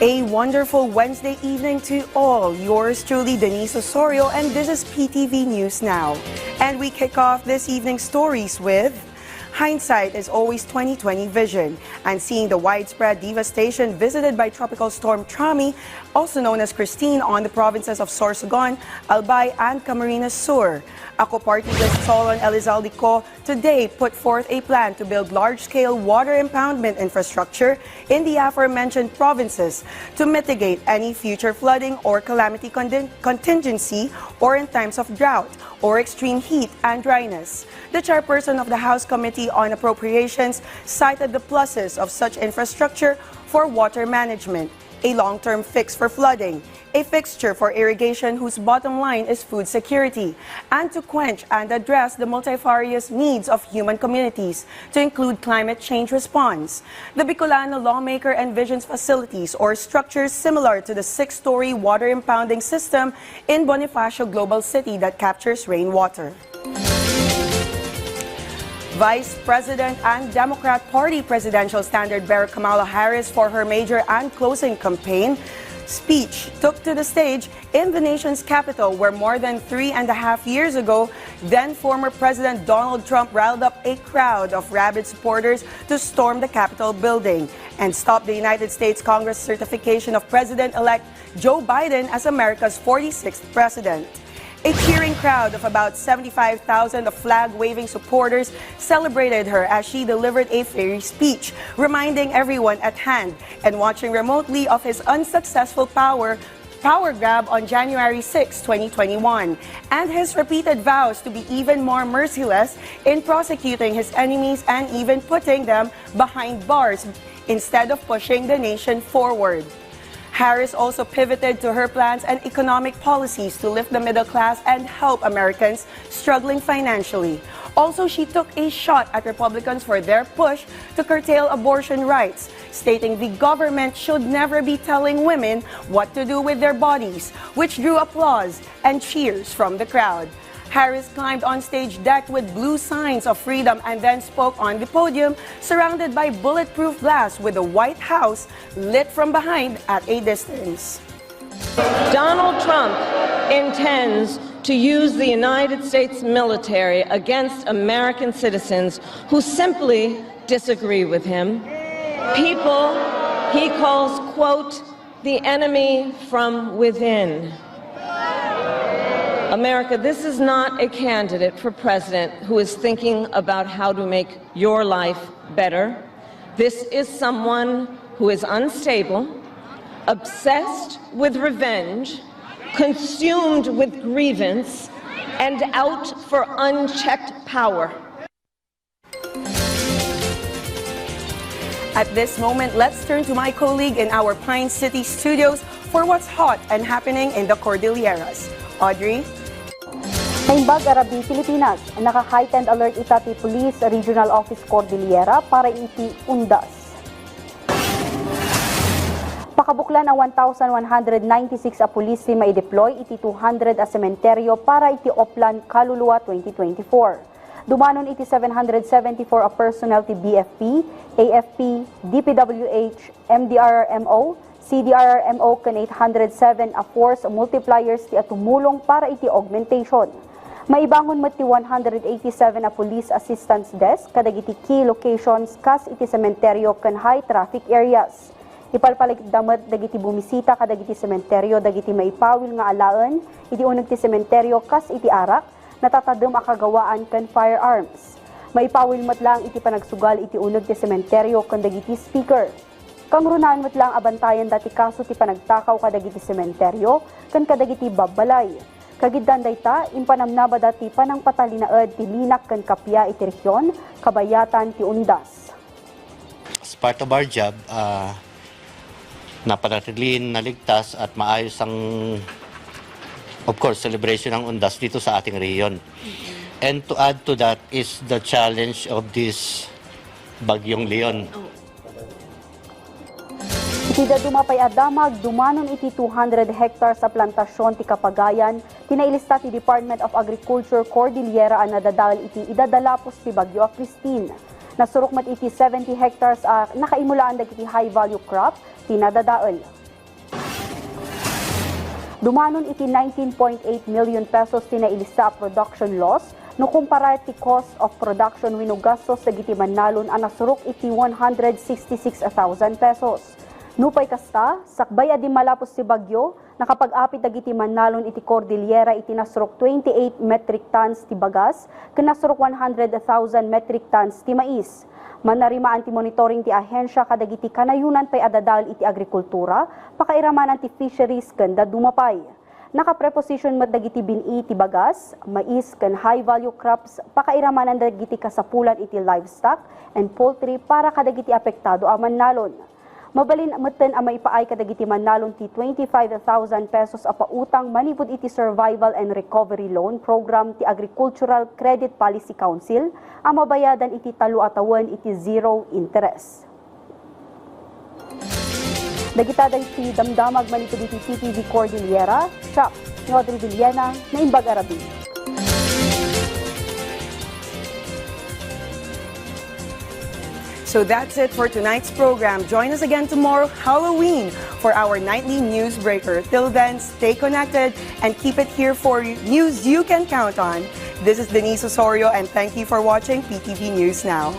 A wonderful Wednesday evening to all. Yours truly, Denise Osorio, and this is PTV News Now. And we kick off this evening's stories with hindsight is always 20/20 vision, and seeing the widespread devastation visited by Tropical Storm Trami, also known as Christine, on the provinces of Sorsogon, Albay, and Camarines Sur. Ako Party List Solon Elizalde Co today put forth a plan to build large-scale water impoundment infrastructure in the aforementioned provinces to mitigate any future flooding or calamity contingency or in times of drought or extreme heat and dryness. The chairperson of the House Committee on Appropriations cited the pluses of such infrastructure for water management, a long-term fix for flooding, a fixture for irrigation whose bottom line is food security, and to quench and address the multifarious needs of human communities, to include climate change response. The Bicolano lawmaker envisions facilities or structures similar to the 6-story water impounding system in Bonifacio Global City that captures rainwater. Vice President and Democrat Party Presidential Standard-bearer Kamala Harris, for her major and closing campaign speech, took to the stage in the nation's capital, where more than 3.5 years ago, then former President Donald Trump riled up a crowd of rabid supporters to storm the Capitol building and stop the United States Congress certification of President-elect Joe Biden as America's 46th president. A cheering crowd of about 75,000 of flag-waving supporters celebrated her as she delivered a fiery speech, reminding everyone at hand and watching remotely of his unsuccessful power grab on January 6, 2021, and his repeated vows to be even more merciless in prosecuting his enemies and even putting them behind bars instead of pushing the nation forward. Harris also pivoted to her plans and economic policies to lift the middle class and help Americans struggling financially. Also, she took a shot at Republicans for their push to curtail abortion rights, stating the government should never be telling women what to do with their bodies, which drew applause and cheers from the crowd. Harris climbed on stage decked with blue signs of freedom and then spoke on the podium, surrounded by bulletproof glass with the White House lit from behind at a distance. Donald Trump intends to use the United States military against American citizens who simply disagree with him. People he calls, quote, the enemy from within. America, this is not a candidate for president who is thinking about how to make your life better. This is someone who is unstable, obsessed with revenge, consumed with grievance, and out for unchecked power. At this moment, let's turn to my colleague in our Pine City studios for what's hot and happening in the Cordilleras. Audrey? Naimbag Arabi, Pilipinas, naka-heightened alert ita ti Police Regional Office Cordillera para iti undas. Pakabuklan ang 1,196 a pulis ti mai-deploy iti 200 a sementeryo para iti Oplan Kaluluwa 2024. Dumanon iti 774 a personnel ti BFP, AFP, DPWH, MDRRMO, CDRRMO kan 807 a force multipliers ti atumulong para iti augmentation. Maibangon met ti 187 a police assistance desk kadagiti key locations kas iti sementeryo kan high traffic areas. Ipalpalig damet dagiti bumisita kadagiti sementeryo dagiti maipawil nga alaan iti uneg ti sementeryo kas iti arak natatadem a kagawaan kan firearms. Maipawil met lang iti panagsugal iti uneg ti sementeryo kan dagiti speaker. Kang runaan met lang abantayan dati kaso ti panagtakaw kadagiti sementeryo kan kadagiti babbalay. Kagiddan dayta impanamnaba dati panang patalinaed ti linak ken kapya iti rehiyon kabayatan ti undas. As part of our job, napanatilin, naligtas at maayos ang, of course, celebration ng undas dito sa ating rehiyon. And to add to that is the challenge of this Bagyong Leon. Iti dadumapay adamag, dumanon iti 200 hectares sa plantasyon ti Kapagayan, tinailista ti Department of Agriculture Cordillera ang nadadal iti idadalapos ti Bagyo a Christine. Nasurok mat iti 70 hectares nakaimulaan dagiti high value crop, tinadadaol. Dumanon iti 19.8 million pesos tinailista a production loss no kumpara ti cost of production wenno gastos dagiti mannalon a nasurok iti 166,000 pesos. Nupay kasta, sakbay adi malapos ti bagyo, nakapag-apit dagiti mannalon iti Cordillera iti nasurok 28 metric tons ti bagas, ken nasurok 100,000 metric tons ti mais. Manarimaan ti monitoring ti ahensya kadagiti kanayunan pay adadal iti agrikultura, pakairamanan ti fisheries ken dadumapay. Nakapreposition mat dagiti bini ti bagas, mais ken high value crops, pakairamanan dagiti kasapulan iti livestock and poultry para kadagiti apektado a mannalon. Mabalin maten ang maipaay kadagiti mannalon ti 25,000 pesos a pautang manipud iti Survival and Recovery Loan Program ti Agricultural Credit Policy Council ang mabayadan iti 3 atawan iti zero interest. Dagita ti damdamag manipud iti PTV Cordillera, siya, ni Audrey Villena, na Imbag Arabi. So that's it for tonight's program. Join us again tomorrow, Halloween, for our nightly news breaker. Till then, stay connected and keep it here for news you can count on. This is Denise Osorio, and thank you for watching PTV News Now.